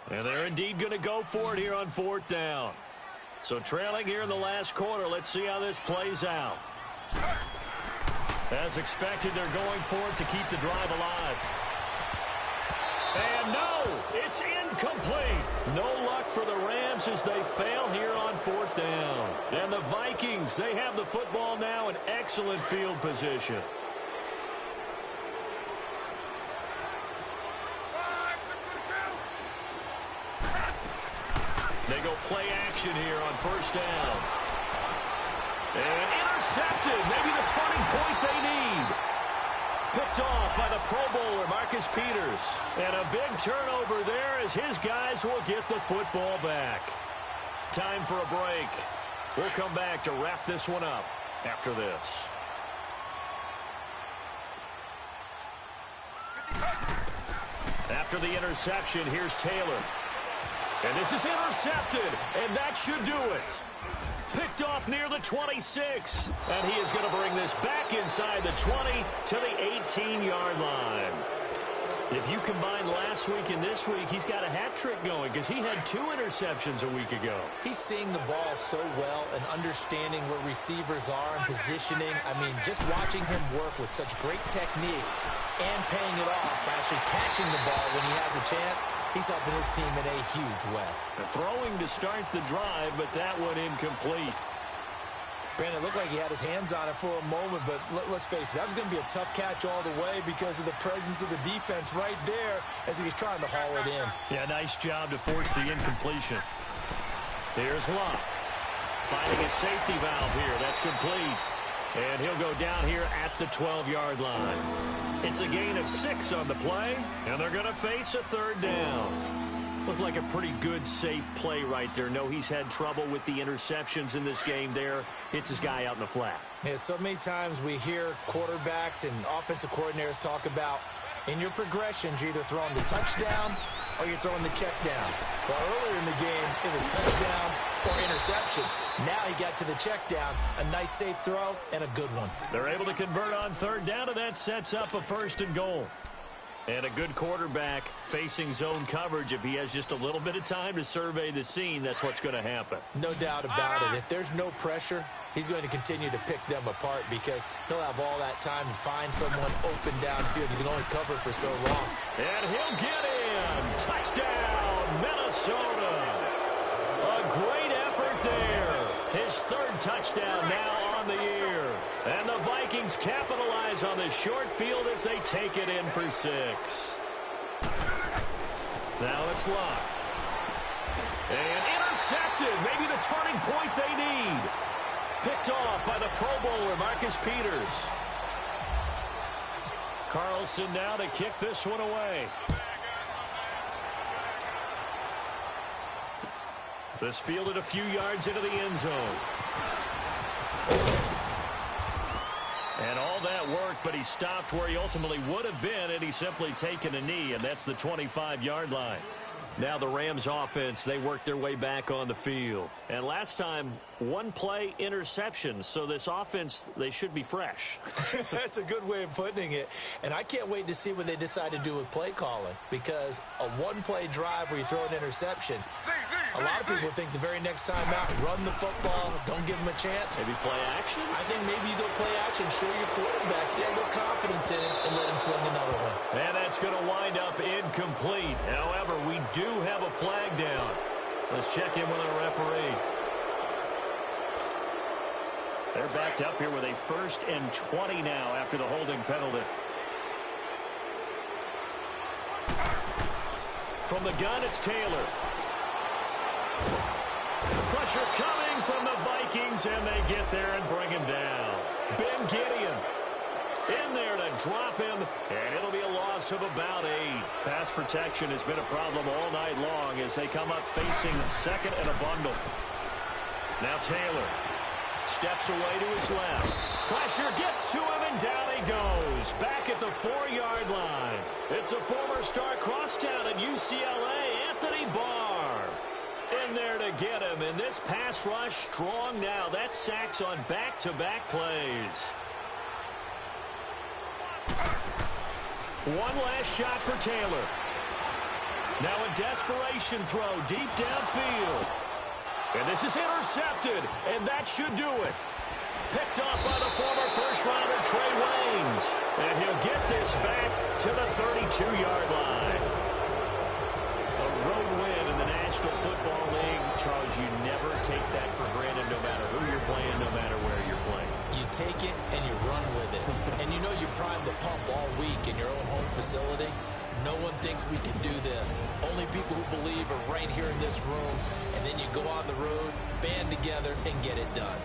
And they're indeed going to go for it here on fourth down. So trailing here in the last quarter, let's see how this plays out. As expected, they're going for it to keep the drive alive. And no, it's incomplete. No luck for the Rams as they fail here on fourth down. And the Vikings, they have the football now in excellent field position. They go play action here on first down. And intercepted. Maybe the turning point they need. Picked off by the Pro Bowler, Marcus Peters. And a big turnover there as his guys will get the football back. Time for a break. We'll come back to wrap this one up after this. After the interception, here's Taylor. And this is intercepted, and that should do it. Picked off near the 26, and he is going to bring this back inside the 20 to the 18-yard line. If you combine last week and this week, he's got a hat trick going because he had 2 interceptions a week ago. He's seeing the ball so well and understanding where receivers are and positioning. I mean, just watching him work with such great technique and paying it off by actually catching the ball when he has a chance, he's helping his team in a huge way. Throwing to start the drive, but that one incomplete. Brandon, it looked like he had his hands on it for a moment, but let's face it, that was going to be a tough catch all the way because of the presence of the defense right there as he was trying to haul it in. Yeah, nice job to force the incompletion. Here's Locke. Finding a safety valve here. That's complete. And he'll go down here at the 12-yard line. It's a gain of 6 on the play, and they're going to face a third down. Looked like a pretty good, safe play right there. No, he's had trouble with the interceptions in this game there. Hits his guy out in the flat. Yeah, so many times we hear quarterbacks and offensive coordinators talk about in your progressions, you're either throwing the touchdown or you're throwing the check down. Well, earlier in the game, it was touchdown or interception. Now he got to the check down, a nice safe throw, and a good one. They're able to convert on third down, and that sets up a first and goal. And a good quarterback facing zone coverage. If he has just a little bit of time to survey the scene, that's what's going to happen. No doubt about it. If there's no pressure, he's going to continue to pick them apart because he'll have all that time to find someone open downfield. He can only cover for so long. And he'll get in. Touchdown, Minnesota. A great effort there. His third touchdown now on the year. And the Vikings capitalize on the short field as they take it in for 6. Now it's Locke. And intercepted. Maybe the turning point they need. Picked off by the Pro Bowler, Marcus Peters. Carlson now to kick this one away. This fielded a few yards into the end zone. And all that worked, but he stopped where he ultimately would have been, and he's simply taken a knee, and that's the 25-yard line. Now the Rams offense, they work their way back on the field. And last time, one play interceptions, so this offense, they should be fresh. That's a good way of putting it. And I can't wait to see what they decide to do with play calling, because a one-play drive where you throw an interception, a lot of people think the very next time out, run the football, don't give them a chance. Maybe play action? I think maybe you go play action, show your quarterback, get a little confidence in it, and let him fling another one. And that's going to wind up incomplete. However, we do have a flag down. Let's check in with our referee. They're backed up here with a 1st and 20 now after the holding penalty. From the gun, it's Taylor. Pressure coming from the Vikings, and they get there and bring him down. Ben Gideon in there to drop him, and it'll be a loss of about 8. Pass protection has been a problem all night long as they come up facing second and a bundle. Now Taylor steps away to his left. Pressure gets to him, and down he goes. Back at the 4-yard line. It's a former star crosstown at UCLA, Anthony Barr. In there to get him, and this pass rush strong now. That's sacks on back-to-back plays. One last shot for Taylor. Now a desperation throw deep downfield. And this is intercepted, and that should do it. Picked off by the former first-rounder Trey Waynes. And he'll get this back to the 32-yard line. A road win in the National Football League. Charles, you never take that for granted no matter who you're playing, no matter where you're playing. You take it and you run with it. And you know you primed the pump all week in your own home facility. No one thinks we can do this. Only people who believe are right here in this room. And then you go on the road, band together, and get it done.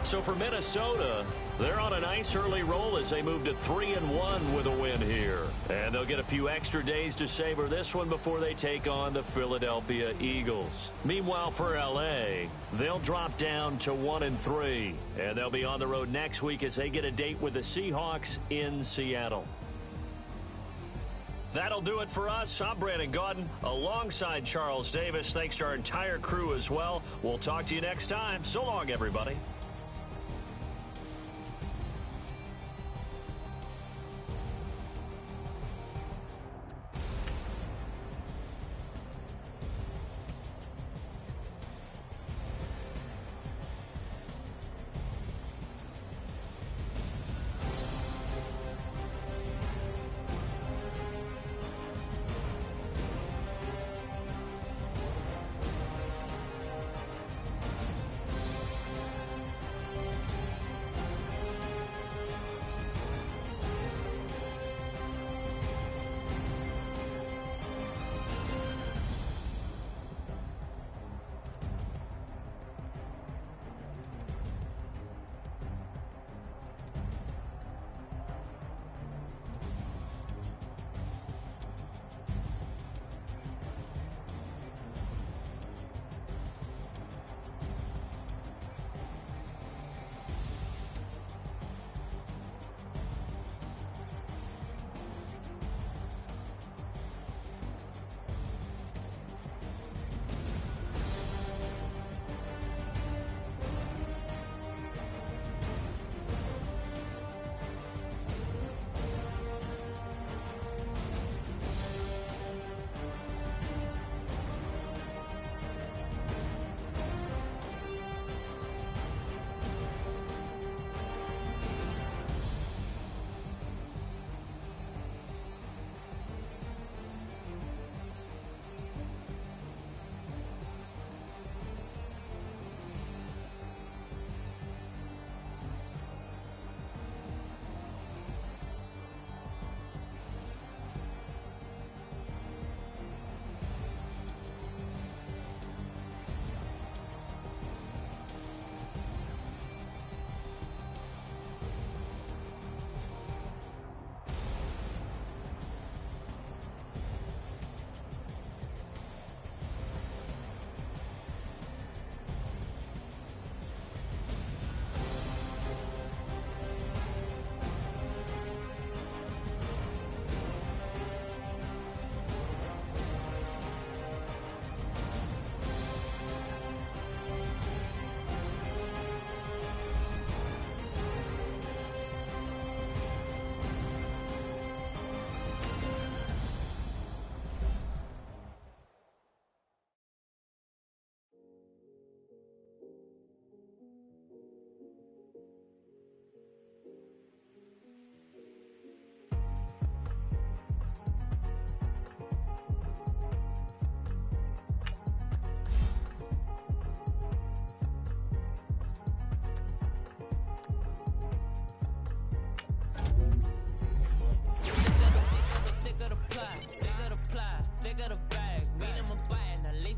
So for Minnesota, they're on a nice early roll as they move to 3-1 with a win here. And they'll get a few extra days to savor this one before they take on the Philadelphia Eagles. Meanwhile, for L.A., they'll drop down to 1-3. And they'll be on the road next week as they get a date with the Seahawks in Seattle. That'll do it for us. I'm Brandon Gaudin alongside Charles Davis. Thanks to our entire crew as well. We'll talk to you next time. So long, everybody.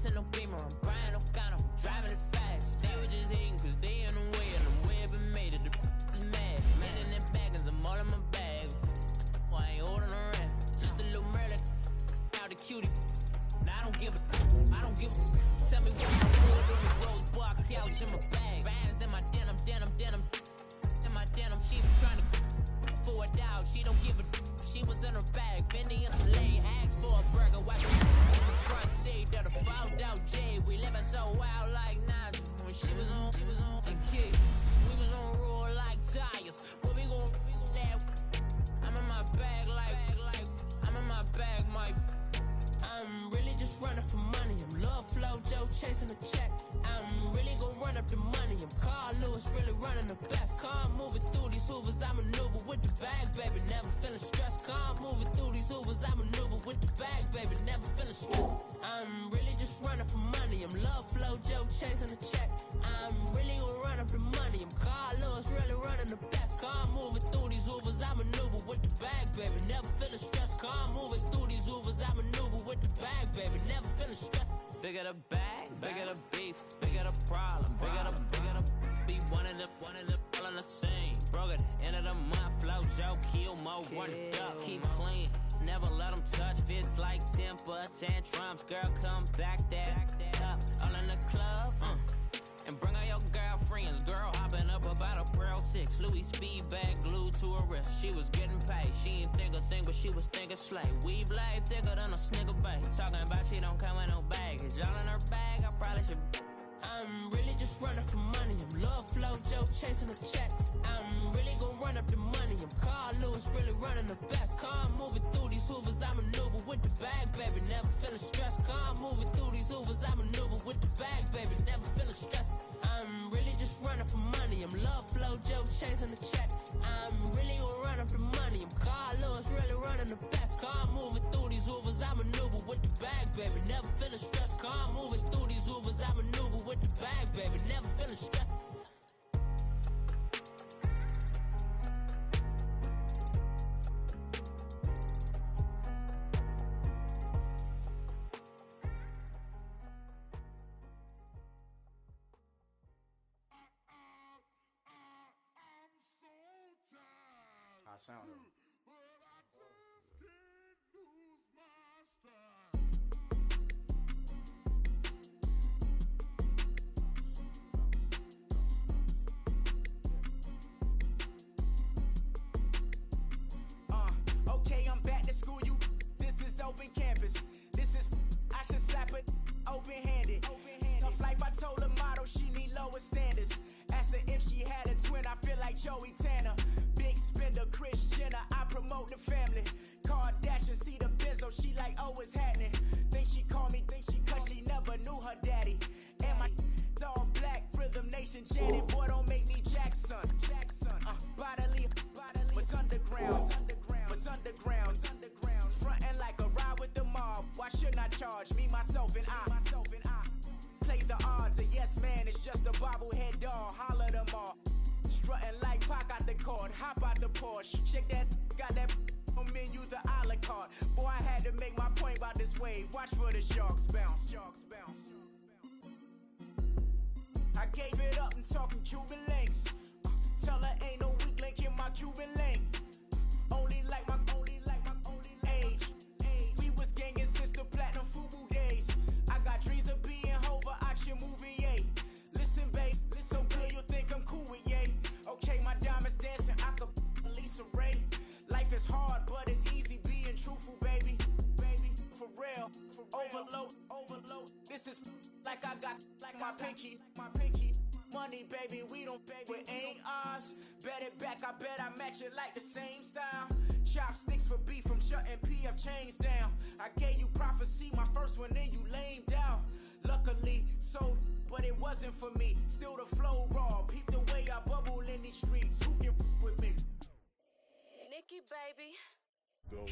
in no beamer, I'm buying no counter, I'm driving it fast. They were just hating cause they in the way, and the way I've been made it, the mad. Man in them baggins, I'm all in my bag. Well, I ain't holding around, just a little Merlin, out the cutie. Now I don't give a, tell me what I'm doing with the rose bar couch in my bag. Bands in my denim, in my denim, she was trying to for a doubt, she don't give a, she was in her bag, Fendi and Soleil, asked for a burger, watch her in the front seat, that a fouled out J, we living so wild like Nas, when she was on, and kick, we was on roll like tires, what we gon' that, I'm in my bag like, I'm in my bag, Mike, I'm really just running for money, I'm Love Flow Joe chasing the check, I'm really gon' run up the money, I'm Carl Lewis really running the best, car moving through these Hoovers, I maneuver with the bag, baby, never feeling stressed, car moving through these Hoovers, I maneuver with the bag, baby, never feeling stressed, I'm really just running for money, I'm Love Flow Joe chasing the check, I'm really gon' run up the money, I'm Carl Lewis really running the best, car moving through these Hoovers, I maneuver with the bag, baby, never feeling stressed, car moving through these Hoovers, I maneuver with the bag, baby, never feeling stressed. Bigger the bag, bigger the beef, bigger the problem, bigger the be one in the all in the same. Broke at the end of the month, flow Joe, kill mo, run it up, keep clean. Never let them touch, fits like temper tantrums. Girl, come back that up, all in the club, and bring all your girlfriends. Girl hopping up about a Pearl 6, Louis speed bag glued to her wrist. She was getting paid, she ain't think a thing, but she was thinking slay. We blade thicker than a snigger bag. Talking about she don't come with no baggage. Y'all in her bag, I probably should. I'm really just running for money. I'm Love Flow Joe chasing a check. I'm really gon' run up the money. I'm Carl Lewis really running the best. Car moving through these Hoovers, I maneuver with the bag, baby, never feeling stressed. Car moving through these Hoovers, I maneuver with the bag, baby, never feeling stressed. I'm really just running for money. I'm Love Flow Joe chasing the check. I'm really gon' run up the money. I'm Carl Lewis really running the best. Car moving through these Hoovers, I maneuver with the bag, baby, never feeling stressed. Car moving through these Hoovers, I maneuver with the bag, baby, never feeling stressed. I sound it. Okay, I'm back to school, you. This is open campus. This is, I should slap it open-handed. Tough life, I told her motto, she need lower standards. Asked her if she had a twin, I feel like Joey Tanner. Big spender, Kris Jenner, I promote the family. Kardashian, see the Benzo, she like, oh, it's happening. Think she called me, cause she never knew her daddy. And my all black, Rhythm Nation, Janet, boy, don't make me Jackson. Bodily, was underground. Frontin' like a ride with the mob. Why shouldn't I charge me, myself, and I? Play the odds, a yes man, it's just a bobblehead doll. Holler them all. Strutting like Pac out the court, hop out the Porsche. Shake that, got that on menu, the a la carte. Boy, I had to make my point about this wave. Watch for the sharks bounce. I gave it up and talking Cuban links. Tell her ain't no weak link in my Cuban link. Only like my age. We was gangin' since the platinum FUBU days. I got dreams of being Hova out your movie, yay. Listen, babe, so good you think I'm cool with yay. Okay, my diamonds dancing, I could Lisa Ray. Life is hard, but it's easy being truthful, baby. For real, overload. This is like I got like my pinky. Money, baby, we don't pay, it ain't ours. Bet it back, I bet I match it like the same style. Chopsticks for beef from shutting PF chains down. I gave you prophecy, my first one, then you lame down. Luckily, so, but it wasn't for me. Still the flow raw, peep the way I bubble in these streets. Who can with me? Nikki, baby. Go.